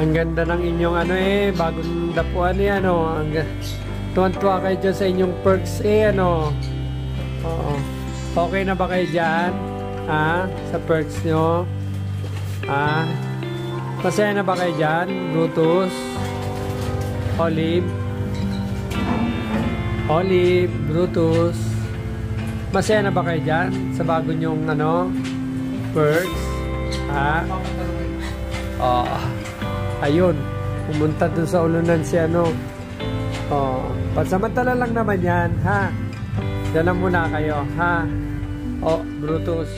Ang ganda ng inyong ano bagong dapuan ano. Tuwan-tuwa kayo dyan sa inyong perks ano. Oo. Okay na ba kayo dyan? Sa perks nyo? Masaya na ba kayo dyan? Brutus? Olive? Brutus? Masaya na ba kayo dyan? Sa bago nyong ano? Perks? Ayun. Pumunta dun sa ulunan si ano. Pansamantala lang naman yan, ha? Diyan lang muna kayo, ha? Brutus.